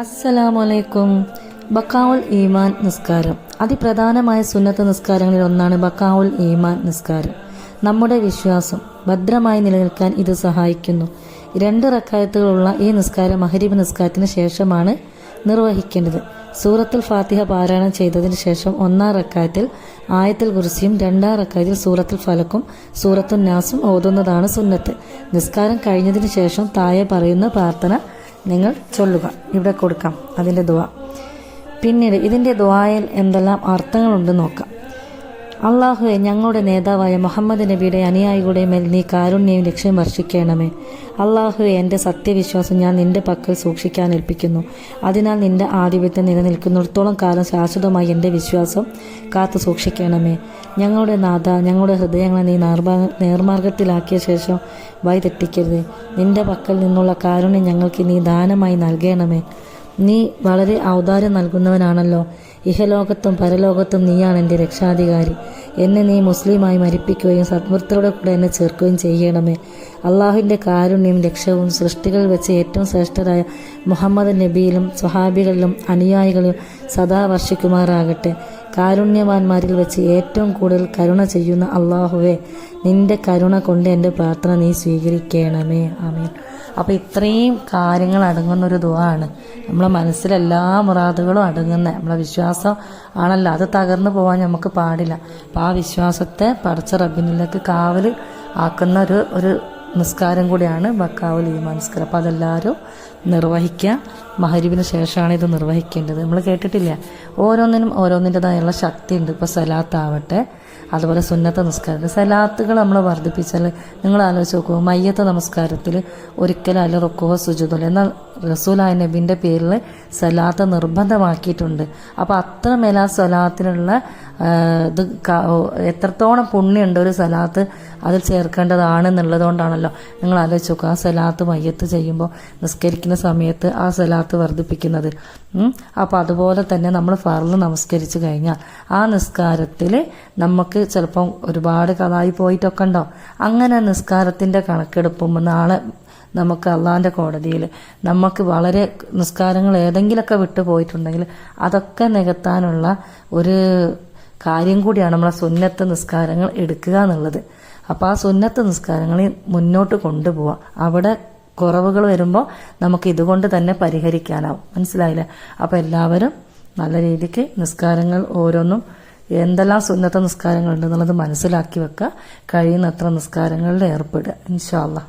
അസ്സലാമലൈക്കും. ബക്കാവുൽ ഈമാൻ നിസ്കാരം അതിപ്രധാനമായ സുന്നത്ത് നിസ്കാരങ്ങളിൽ ഒന്നാണ് ബക്കാവുൽ ഈമാൻ നിസ്കാരം. നമ്മുടെ വിശ്വാസം ഭദ്രമായി നിലനിൽക്കാൻ ഇത് സഹായിക്കുന്നു. 2 റക്അത്തുകളുള്ള ഈ നിസ്കാരം മഗ്‌രിബ് നിസ്കാരത്തിന് ശേഷമാണ് നിർവഹിക്കേണ്ടത്. സൂറത്തുൽ ഫാത്തിഹ പാരായണം ചെയ്തതിന് ശേഷം 1-ാം റക്അത്തിൽ ആയത്തുൽ കുർസിയും 2-ാം റക്അത്തിൽ സൂറത്തുൽ ഫലക്കും സൂറത്തുൻ നാസും ഓതുന്നതാണ് സുന്നത്ത്. നിസ്കാരം കഴിഞ്ഞതിന് ശേഷം താഴെ പറയുന്ന പ്രാർത്ഥന നിങ്ങൾ ചൊല്ലുക. ഇവിടെ കൊടുക്കാം അതിൻ്റെ ദുആ. പിന്നീട് ഇതിൻ്റെ ദുആയിൽ എന്തെല്ലാം അർത്ഥങ്ങളുണ്ട് നോക്കാം. അള്ളാഹുവെ, ഞങ്ങളുടെ നേതാവായ മുഹമ്മദ് നബിയുടെ അനുയായികളുടെ മേൽ നീ കാരുണ്യവും രക്ഷയും വർഷിക്കണമേ. അള്ളാഹുവെ, എൻ്റെ സത്യവിശ്വാസം ഞാൻ നിന്റെ പക്കൽ സൂക്ഷിക്കാൻ ഏൽപ്പിക്കുന്നു. അതിനാൽ നിന്റെ ആധിപത്യം നിലനിൽക്കുന്നിടത്തോളം കാലം ശാശ്വതമായി എൻ്റെ വിശ്വാസം കാത്തു സൂക്ഷിക്കണമേ. ഞങ്ങളുടെ നാഥ, ഞങ്ങളുടെ ഹൃദയങ്ങളെ നീ നേർമാർഗത്തിലാക്കിയ ശേഷം വഴി തെറ്റിക്കരുത്. നിന്റെ പക്കൽ നിന്നുള്ള കാരുണ്യം ഞങ്ങൾക്ക് നീ ദാനമായി നൽകണമേ. നീ വളരെ ഔദാര്യം നൽകുന്നവനാണല്ലോ. ഇഹലോകത്തും പരലോകത്തും നീയാണ് എൻ്റെ രക്ഷാധികാരി. എന്നെ നീ മുസ്ലിമായി മരിപ്പിക്കുകയും സദ്വൃത്തരുടെ കൂടെ എന്നെ ചേർക്കുകയും ചെയ്യണമേ. അള്ളാഹുവിൻ്റെ കാരുണ്യവും രക്ഷവും സൃഷ്ടികളിൽ വെച്ച് ഏറ്റവും ശ്രേഷ്ഠരായ മുഹമ്മദ് നബിയിലും സ്വഹാബികളിലും അനുയായികളിലും സദാ വർഷിക്കുമാറാകട്ടെ. കാരുണ്യവാന്മാരിൽ വെച്ച് ഏറ്റവും കൂടുതൽ കരുണ ചെയ്യുന്ന അള്ളാഹുവെ, നിന്റെ കരുണ കൊണ്ട് എൻ്റെ പ്രാർത്ഥന നീ സ്വീകരിക്കണമേ. ആമീൻ. അപ്പോൾ ഇത്രയും കാര്യങ്ങൾ അടങ്ങുന്നൊരു ദുആ ആണ്. നമ്മളെ മനസ്സിലെല്ലാ മുറാദുകളും അടങ്ങുന്ന നമ്മളെ വിശ്വാസം ആണല്ലോ, അത് തകർന്നു പോകാൻ നമുക്ക് പാടില്ല. അപ്പോൾ ആ വിശ്വാസത്തെ പടച്ച റബ്ബിനിലേക്ക് കാവൽ ആക്കുന്ന ഒരു നിസ്കാരം കൂടിയാണ് ബക്കാവുൽ ഈമാൻ നിസ്കാരം. അപ്പോൾ അതെല്ലാവരും നിർവഹിക്കുക. മഗ്‌രിബിന് ശേഷമാണ് ഇത് നിർവഹിക്കേണ്ടത്. നമ്മൾ കേട്ടിട്ടില്ല, ഓരോന്നിനും ഓരോന്നിൻ്റെതായുള്ള ശക്തിയുണ്ട്. ഇപ്പോൾ സലാത്താവട്ടെ, അതുപോലെ സുന്നത്ത് നിസ്കാരത്തിൽ സലാത്തുകൾ നമ്മൾ വർദ്ധിപ്പിച്ചാൽ നിങ്ങൾ ആലോചിച്ച് നോക്കൂ. മയ്യത്ത് നമസ്കാരത്തിൽ ഒരിക്കലും അതിൽ റുക്കുവ സുജൂദുല്ല. എന്നാൽ റസൂലായ നബിൻ്റെ പേരിൽ സലാത്ത് നിർബന്ധമാക്കിയിട്ടുണ്ട്. അപ്പോൾ അത്ര മേലാ സലാത്തിനുള്ള ഇത് എത്രത്തോളം പുണ്യമുണ്ട് ഒരു സലാത്ത് അതിൽ ചേർക്കേണ്ടതാണെന്നുള്ളതുകൊണ്ടാണല്ലോ. നിങ്ങൾ ആലോചിച്ച് നോക്കുക, ആ സലാത്ത് മയ്യത്ത് ചെയ്യുമ്പോൾ നിസ്കരിക്കുന്ന സമയത്ത് ആ സലാത്ത് വർദ്ധിപ്പിക്കുന്നത്. അപ്പോൾ അതുപോലെ തന്നെ നമ്മൾ ഫർള് നമസ്കരിച്ച് കഴിഞ്ഞാൽ ആ നിസ്കാരത്തിൽ നമുക്ക് ചിലപ്പം ഒരുപാട് കഥായി പോയിട്ടൊക്കെ ഉണ്ടാവും. അങ്ങനെ നിസ്കാരത്തിൻ്റെ കണക്കെടുപ്പുമ്പോൾ നാളെ നമുക്ക് അള്ളാഹിൻ്റെ കോടതിയിൽ നമുക്ക് വളരെ നിസ്കാരങ്ങൾ ഏതെങ്കിലുമൊക്കെ വിട്ടു പോയിട്ടുണ്ടെങ്കിൽ അതൊക്കെ നികത്താനുള്ള ഒരു കാര്യം കൂടിയാണ് നമ്മളെ സുന്നത്ത് നിസ്കാരങ്ങൾ എടുക്കുക എന്നുള്ളത്. അപ്പോൾ ആ സുന്നത്ത് നിസ്കാരങ്ങൾ മുന്നോട്ട് കൊണ്ടുപോവാം. അവിടെ കുറവുകൾ വരുമ്പോൾ നമുക്ക് ഇതുകൊണ്ട് തന്നെ പരിഹരിക്കാനാവും. മനസ്സിലായില്ലേ? അപ്പോൾ എല്ലാവരും നല്ല രീതിക്ക് നിസ്കാരങ്ങൾ ഓരോന്നും എന്തെല്ലാം സുന്നത്ത നിസ്കാരങ്ങളുണ്ടെന്നുള്ളത് മനസ്സിലാക്കി വെക്കുക. കഴിയുന്നത്ര നിസ്കാരങ്ങളിൽ ഏർപ്പെടുക ഇൻഷാ അല്ലാഹ്.